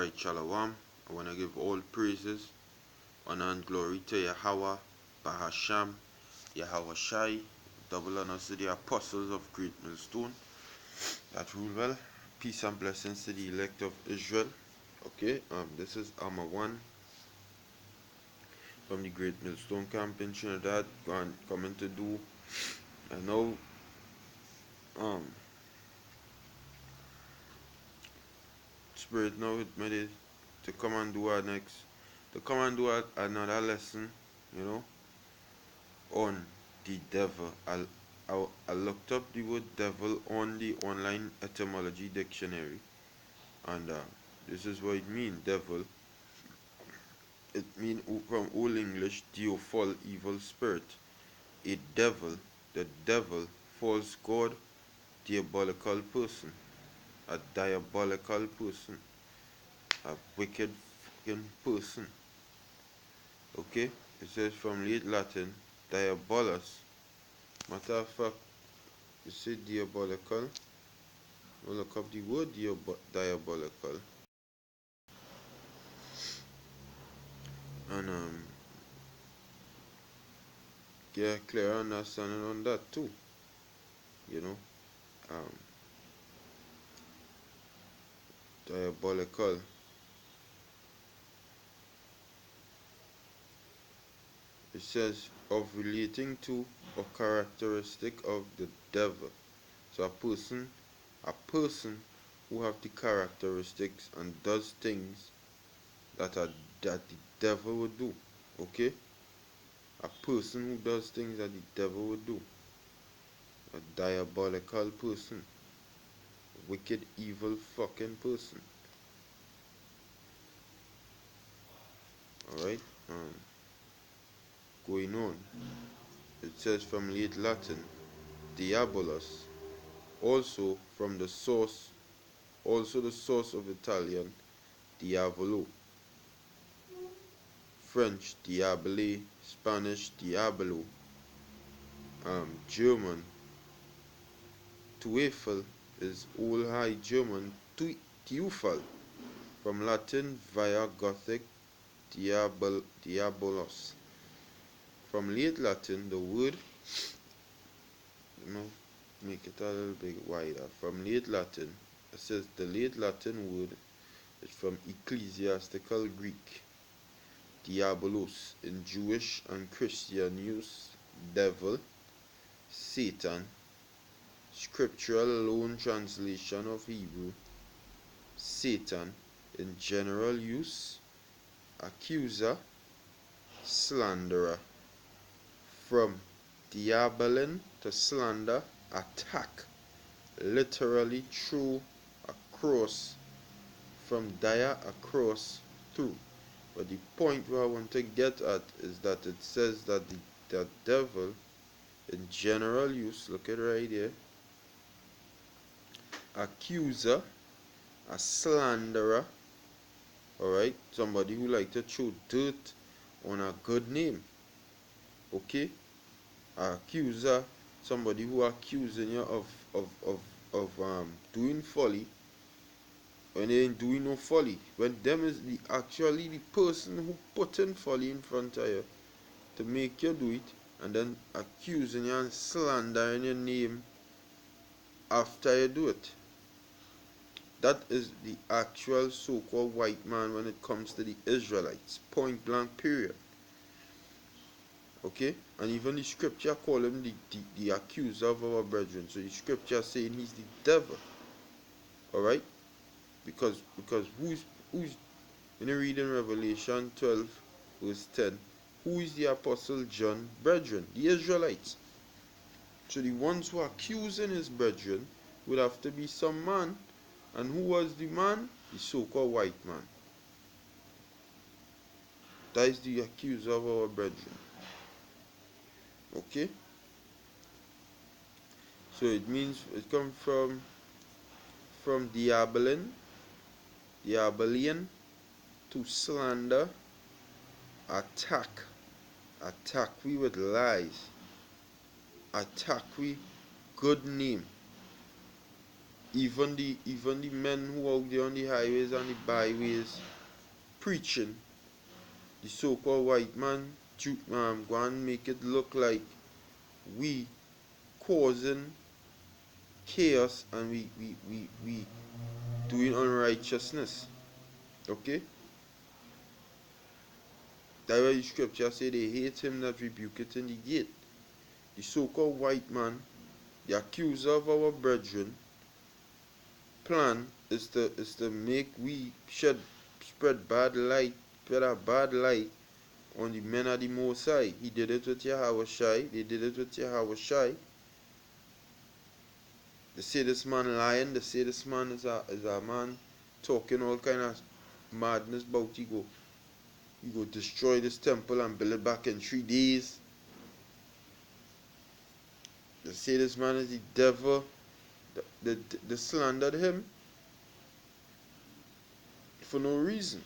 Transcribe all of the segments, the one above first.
Alright, Shalom. I want to give all praises, honor, and glory to Yahweh, Bahasham, Yahweh Shai, double honors to the apostles of Great Millstone that rule well. Peace and blessings to the elect of Israel. Okay, this is Armor 1 from the Great Millstone Camp in Trinidad. Coming to do, I know, Spirit now with me to come and do our next, to come and do another lesson, on the devil. I looked up the word devil on the online etymology dictionary, and this is what it means. Devil, it means from Old English diaphol, evil spirit. A devil, the devil, false god, diabolical person, a diabolical person, a wicked fucking person. Okay, it says from late Latin diabolus. Matter of fact, you say diabolical. We'll look up the word diabolical, and get a clear understanding on that too. Diabolical. It says of relating to or characteristic of the devil. So a person who have the characteristics and does things that the devil would do. Okay? A person who does things that the devil would do. A diabolical person. A wicked, evil fucking person. Alright? Going on. It says from late Latin, diabolus. Also from the source of Italian, diavolo. French, diabole. Spanish, diabolo. German, Teufel is Old High German, Teufel. From Latin, via Gothic, diabolos. From late Latin, the word, make it a little bit wider. From late Latin, it says the late Latin word is from ecclesiastical Greek, diabolos, in Jewish and Christian use, devil, Satan, scriptural loan translation of Hebrew, Satan, in general use, accuser, slanderer. From diabolin to slander, attack, literally through, across, from dia, across, through. But the point where I want to get at is that it says that the devil, in general use, look at it right here, accuser, a slanderer, alright, somebody who like to throw dirt on a good name. Okay, accuser, somebody who accusing you of doing folly when they ain't doing no folly. When them is actually the person who putting folly in front of you to make you do it, and then accusing you and slandering your name after you do it. That is the actual so-called white man when it comes to the Israelites. Point blank, period. Okay, and even the scripture call him the accuser of our brethren. So the scripture saying he's the devil. Alright? Because who's when you read in Revelation 12 verse 10, who is the apostle John brethren? The Israelites. So the ones who are accusing his brethren would have to be some man. And who was the man? The so-called white man. That is the accuser of our brethren. Okay, so it means it comes from diabolian to slander, attack we with lies, attack we good name, even the men who out there on the highways and the byways preaching, the so-called white man, go and make it look like we causing chaos and we doing unrighteousness. Okay? That's why the scripture say they hate him that rebuketh in the gate. The so-called white man, the accuser of our brethren, plan is to make we spread a bad light on the men of the Most High. He did it with Yahushai. They did it with Yahushai. They say this man lying. They say this man is a man talking all kind of madness about he go destroy this temple and build it back in 3 days. They say this man is the devil. They slandered him for no reason.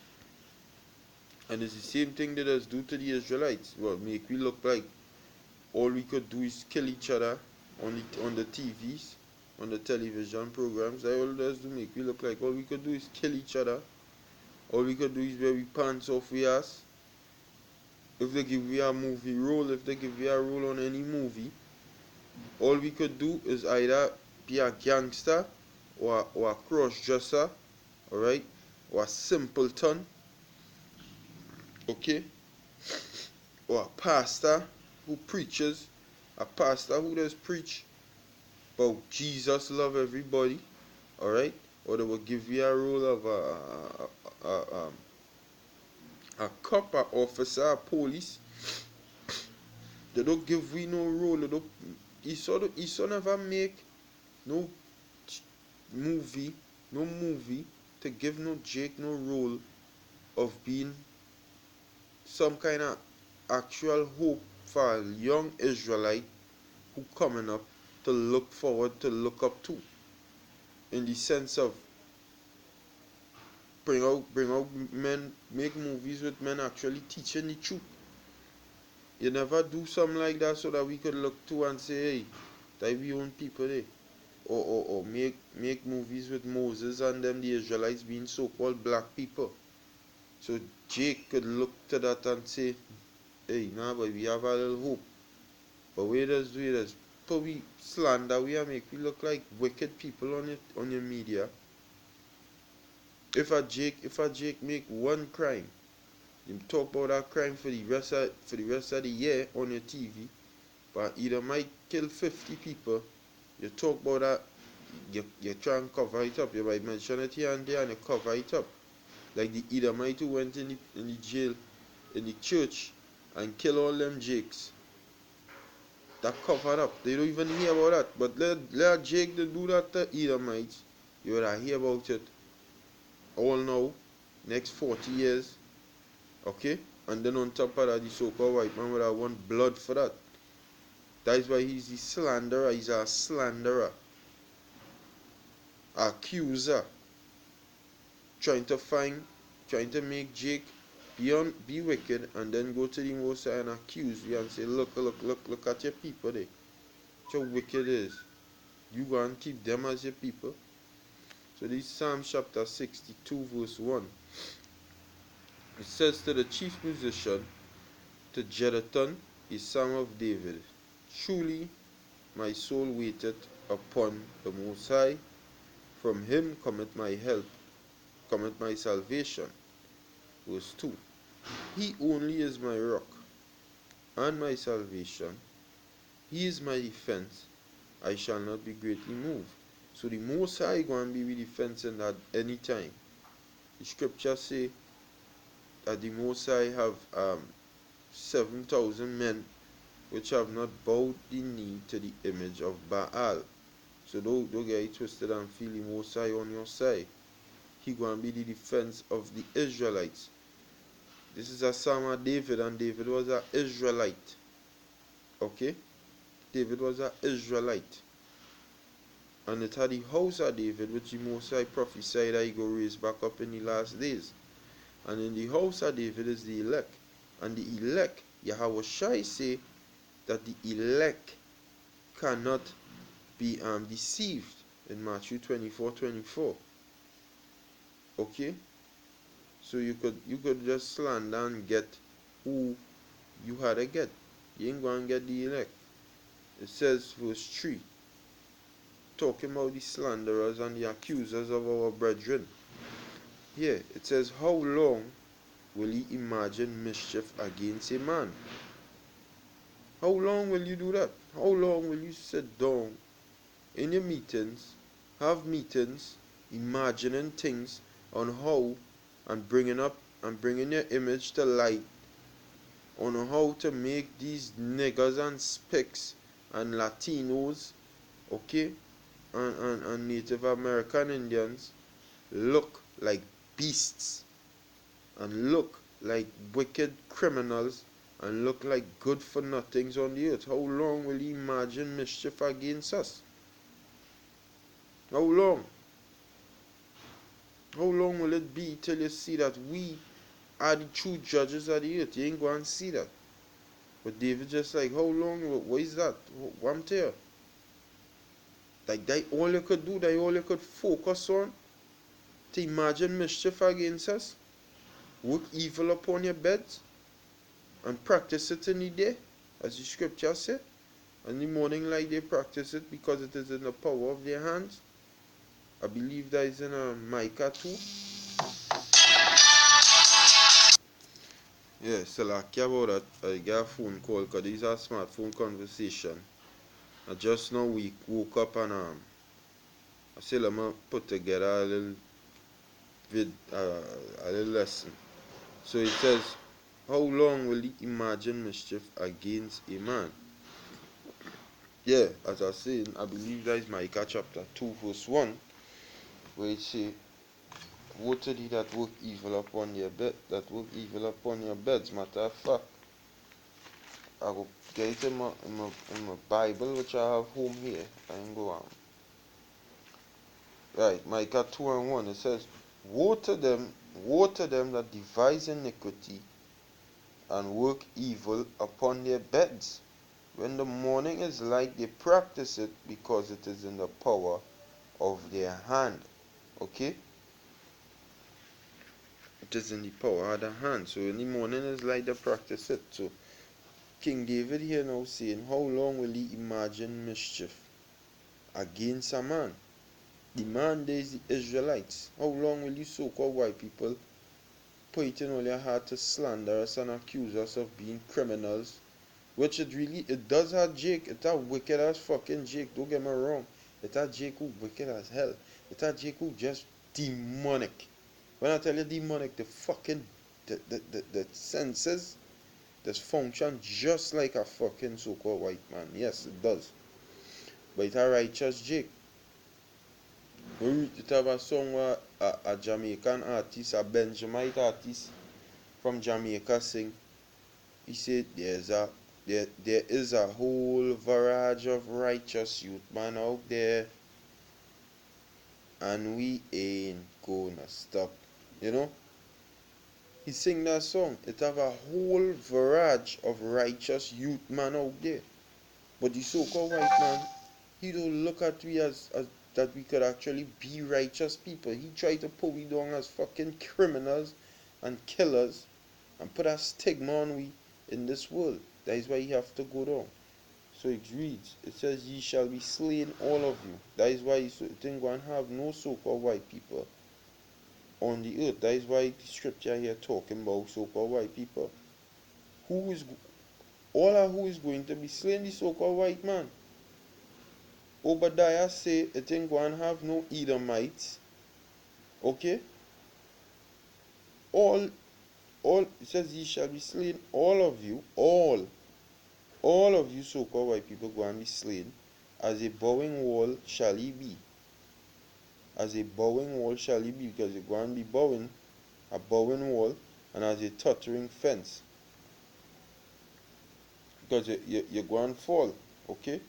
And it's the same thing that us do to the Israelites. Well, make we look like all we could do is kill each other on the TVs, on the television programs. That all does do make we look like all we could do is kill each other. All we could do is wear we pants off we ass. If they give we a movie role, if they give we a role on any movie, all we could do is either be a gangster or a cross-dresser, alright, or a simpleton, okay, or a pastor who preaches, a pastor who does preach about Jesus love everybody, alright, or they will give you a role of a cop, a officer, a police. They don't give we no role. They don't. Esau never make no movie to give no Jake no role of being some kind of actual hope for a young Israelite who coming up to look forward to look up to, in the sense of bring out men, make movies with men actually teaching the truth. You never do something like that so that we could look to and say, hey, that we own people there. Or make movies with Moses and them, the Israelites being so-called black people. So Jake could look to that and say, hey, nah, but we have a little hope. But we just do it as we slander, we make we look like wicked people on your media. If a Jake make one crime, you talk about that crime for the rest of the year on your TV, but either might kill 50 people. You talk about that, you try and cover it up. You might mention it here and there and you cover it up. Like the Edomite who went in the jail, in the church, and kill all them Jakes. That covered up. They don't even hear about that. But let Jake to do that to Edomites, you would hear about it all now, next 40 years. Okay? And then on top of that, the so-called white man would have want blood for that. That is why he's the slanderer. He's a slanderer. Accuser. Trying to make Jake be wicked and then go to the Most High and accuse you and say, look at your people there. How wicked it is. You go and keep them as your people. So this is Psalm chapter 62 verse 1. It says to the chief musician, to Jeduthun, a psalm of David, truly my soul waiteth upon the Most High. From him cometh my help, cometh my salvation. Verse 2. He only is my rock and my salvation. He is my defense. I shall not be greatly moved. So the Most High going to be with defense in that any time. The scripture say that the Most High have 7,000 men which have not bowed the knee to the image of Baal. So don't get it twisted and feel the Most High on your side. He going to be the defense of the Israelites. This is a psalm of David, and David was an Israelite. Okay? David was an Israelite. And it had the house of David, which the Most High prophesied that he go raise back up in the last days. And in the house of David is the elect. And the elect, Yahushai say that the elect cannot be deceived. in Matthew 24:24. Okay? So you could just slander and get who you had to get. You ain't gonna get the elect. It says verse 3, talking about the slanderers and the accusers of our brethren. Here it says, how long will ye imagine mischief against a man? How long will you do that? How long will you sit down in your meetings, have meetings, imagining things on how and bringing your image to light on how to make these niggers and spicks and Latinos, okay, and Native American Indians look like beasts and look like wicked criminals and look like good for nothings on the earth? How long will you imagine mischief against us? How long? How long will it be till you see that we are the true judges of the earth? You ain't going to see that. But David just like, how long? What is that? What I'm telling you? Like, that all you could do, that all you could focus on to imagine mischief against us, work evil upon your beds, and practice it in the day, as the scripture said. And in the morning light they practice it because it is in the power of their hands. I believe that is in Micah 2. Yeah, so like about that, I got a phone call because these are smartphone conversation. I just now we woke up and I said let me put together a little a little lesson. So it says, how long will he imagine mischief against a man? Yeah, as I said, I believe that is Micah chapter 2 verse 1, where it say, woe to thee that work evil upon your bed, that work evil upon your beds. Matter of fact, I will get it in my Bible, which I have home here. I can go on. Right, Micah 2 and 1, it says, woe to them that devise iniquity and work evil upon their beds. When the morning is light, they practice it because it is in the power of their hand. Okay? It is in the power of the hand. So in the morning is light, they practice it. So King David here now saying, how long will he imagine mischief against a man? The man there is the Israelites. How long will you so-called white people put it in all your heart to slander us and accuse us of being criminals? Which it does have Jake. It's a wicked as fucking Jake. Don't get me wrong. It's a Jake who wicked as hell. It's a Jake who just demonic. When I tell you demonic, the senses just function just like a fucking so-called white man. Yes, it does. But it's a righteous Jake. It have a song where a Jamaican artist, a Benjamite artist from Jamaica sing. He said there is a whole barrage of righteous youth man out there, and we ain't gonna stop. You know? He sing that song. It have a whole barrage of righteous youth man out there. But the so-called white man, he don't look at we as that we could actually be righteous people. He try to put we down as fucking criminals and killers and put a stigma on we in this world. That is why you have to go down. So it reads, it says, ye shall be slain all of you. That is why you think one have no so-called white people on the earth. That is why the scripture here talking about so-called white people. Who is going to be slain? The so-called white man. Obadiah say it ain't going to have no Edomites. Okay? All it says ye shall be slain, all of you, all of you so-called white people go and be slain. As a bowing wall shall he be. As a bowing wall shall he be, because you're going to be bowing, a bowing wall, and as a tottering fence. Because you're going to fall, okay?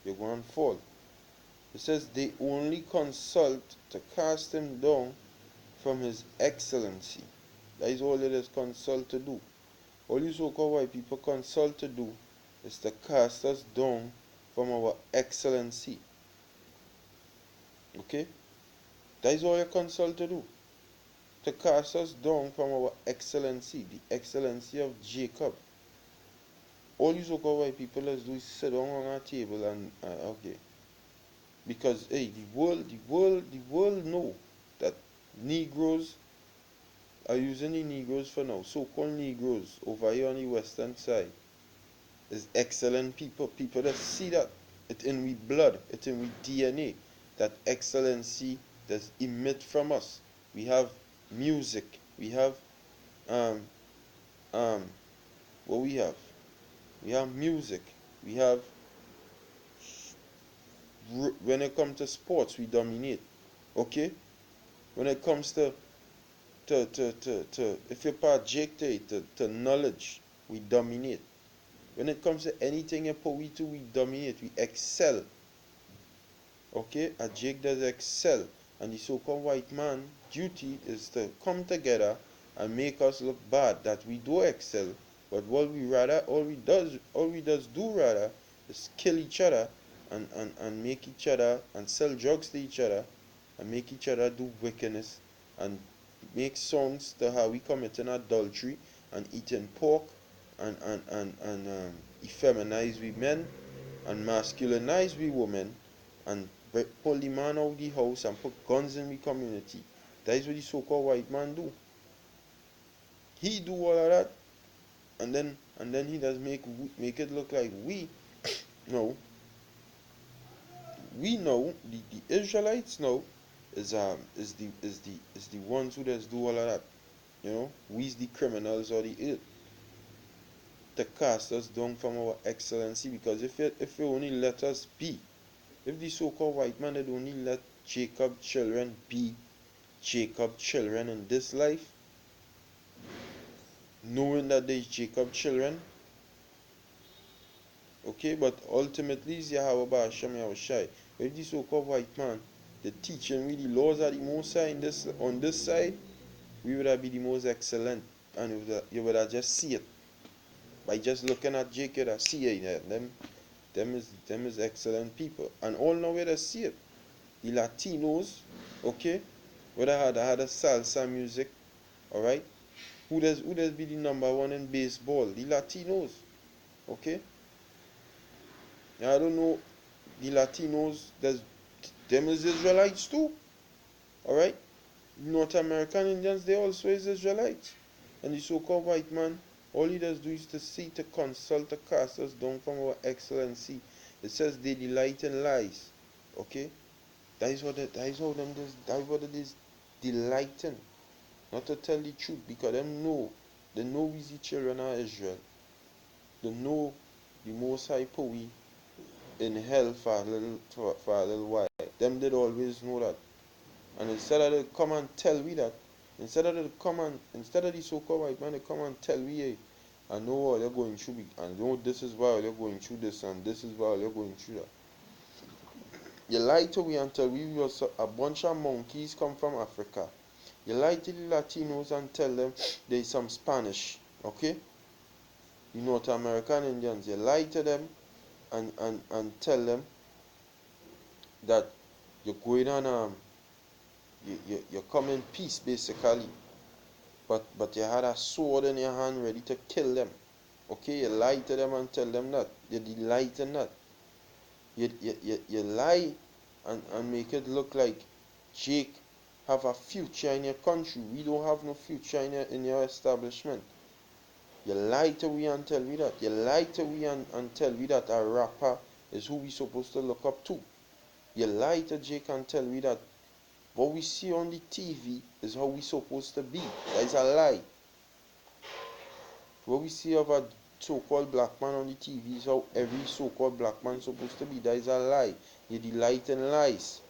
You're going to fall. It says they only consult to cast him down from his excellency. That is all it is consult to do. All you so-called white people consult to do is to cast us down from our excellency. Okay? That is all you're consulted to do. To cast us down from our excellency, the excellency of Jacob. All you so-called white people let's do is sit down on our table and okay. Because hey, the world know that Negroes are using the Negroes for now. So-called Negroes over here on the western side is excellent people. People that see that it in we blood, it in we DNA, that excellency that's emit from us. We have music. We have um um what we have. We have music. We have when it comes to sports, we dominate. Okay. When it comes to if you're projected to knowledge, we dominate. When it comes to anything in poetry, we dominate, we excel. Okay, a Jake does excel, and the so-called white man duty is to come together and make us look bad that we do excel, but what we rather all we does do rather is kill each other and make each other and sell drugs to each other and make each other do wickedness and make songs to how we committing adultery and eating pork and effeminize we men and masculinize we women and pull the man out of the house and put guns in the community. That is what the so-called white man do. He do all of that, and then he does make it look like no, we know the Israelites know is the ones who does do all of that. We's the criminals of the earth to cast us down from our excellency because if you only let us be, if the so-called white man had only let Jacob children be Jacob children in this life, knowing that they Jacob children, okay, but ultimately it's Yahweh Ba'ashem Yahushai. If the so-called white man, the teaching we the laws are the most high on this side, we would have be the most excellent, and you would have just see it by just looking at Jacob. You would see it. Them is excellent people, and all now we would see it. The Latinos, okay, would have had a salsa music, all right. Who does be the number one in baseball? The Latinos. Okay? Now I don't know the Latinos, them is Israelites too. Alright? North American Indians, they also is Israelites. And the so-called white man, all he does do is to see, to consult, to cast us down from our excellency. It says they delight in lies. Okay? That is what it is, delighting. Not to tell the truth, because they know we the children of Israel. They know the Most High Poe in hell for a little while. Them did always know that. And instead of they come and tell we that, instead of the so-called white man, they come and tell we, hey, I know what you're going through, and know this is why you're going through this, and this is why you're going through that. You lie to we and tell we was a bunch of monkeys come from Africa. You lie to the Latinos and tell them there's some Spanish, okay? The North American Indians, you lie to them and tell them that you're going on you come in peace basically, but you had a sword in your hand ready to kill them. Okay, you lie to them and tell them that. You delight in that. You lie and make it look like Jake have a future in your country. We don't have no future in your establishment. You lie to we and tell me that. You lie to we and tell me that a rapper is who we supposed to look up to. You lie to Jake and tell me that what we see on the TV is how we supposed to be. That is a lie. What we see of a so-called black man on the TV is how every so-called black man is supposed to be. That is a lie. You delight in lies.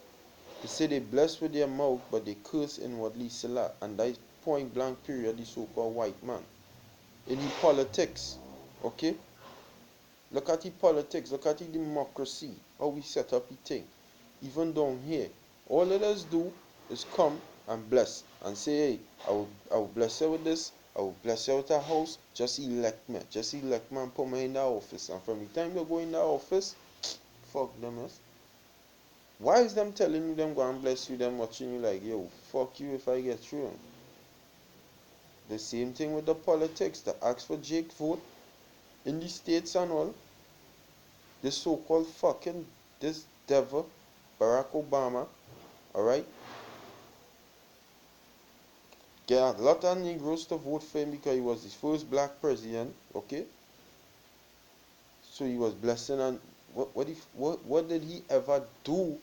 They say they bless with their mouth, but they curse inwardly Salah. And that is point blank period the so-called white man. In the politics, okay? Look at the politics, look at the democracy, how we set up the thing. Even down here, all let us do is come and bless and say, hey, I will bless you with this, I will bless you with a house, just elect me and put me in the office. And from the time you go in the office, fuck them, yes. Why is them telling you them go and bless you, them watching you like, yo, fuck you if I get through? The same thing with the politics. The ask for Jake vote in the states and all. This so-called fucking, this devil, Barack Obama, alright, get a lot of Negroes to vote for him because he was the first black president, okay? So he was blessing, and what did he ever do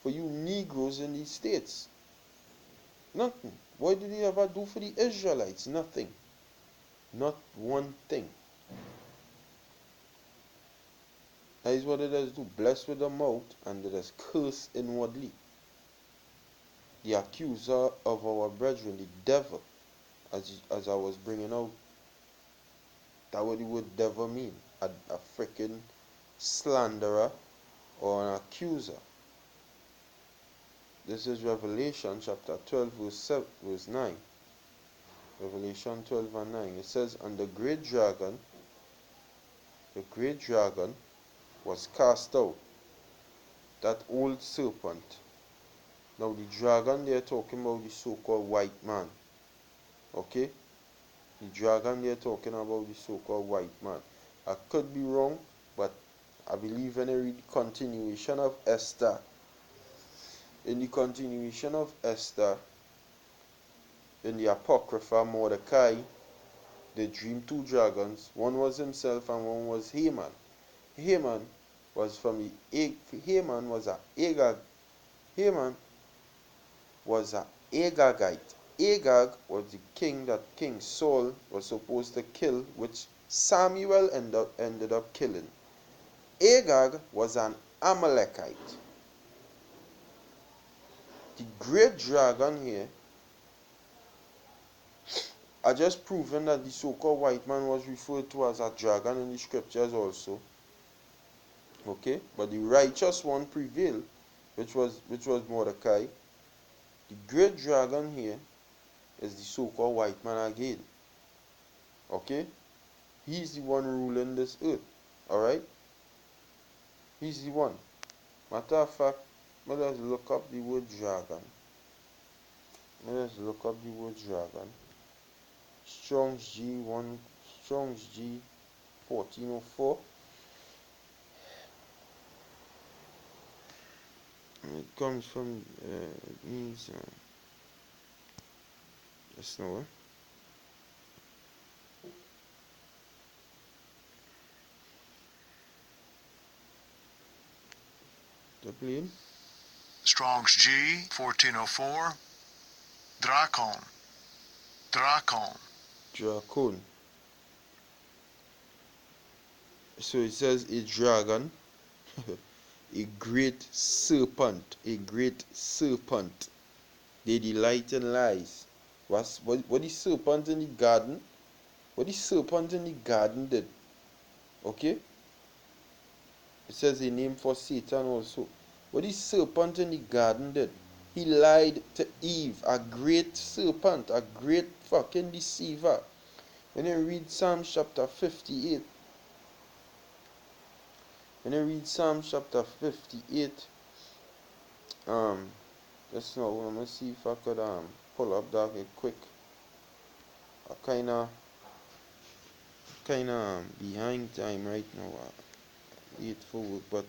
for you Negroes in these states? Nothing. What did he ever do for the Israelites? Nothing. Not one thing. That is what it does do. Bless with the mouth and it is curse inwardly. The accuser of our brethren, the devil, as I was bringing out, that what the word devil mean. A freaking slanderer or an accuser. This is Revelation chapter 12 verse 9. Revelation 12 and 9. It says, and the great dragon was cast out, that old serpent. Now the dragon they're talking about the so-called white man. Okay? The dragon they're talking about the so-called white man. I could be wrong, but I believe when I read the continuation of Esther, in the continuation of Esther, in the Apocrypha, Mordecai, they dreamed two dragons. One was himself and one was Haman. Haman was from the Haman was a Agag. Haman was a Agagite. Agag was the king that King Saul was supposed to kill, which Samuel ended up killing. Agag was an Amalekite. The great dragon here, I just proven that the so-called white man was referred to as a dragon in the scriptures also. Okay, but the righteous one prevailed, which was Mordecai. The great dragon here is the so-called white man again. Okay, he's the one ruling this earth. Alright, he's the one. Matter of fact, let us look up the word dragon. Strong's G 1404. It comes from it means that's no. The plane. Strong's G 1404. Drakon. So it says a dragon, a great serpent. They delight in lies. What the serpent in the garden? What the serpent in the garden did? Okay? It says a name for Satan also. What the serpent in the garden did? He lied to Eve, a great serpent, a great fucking deceiver. When you read Psalm chapter 58, just now, I'm gonna see if I could pull up that quick. I kinda behind time right now. Late for work, but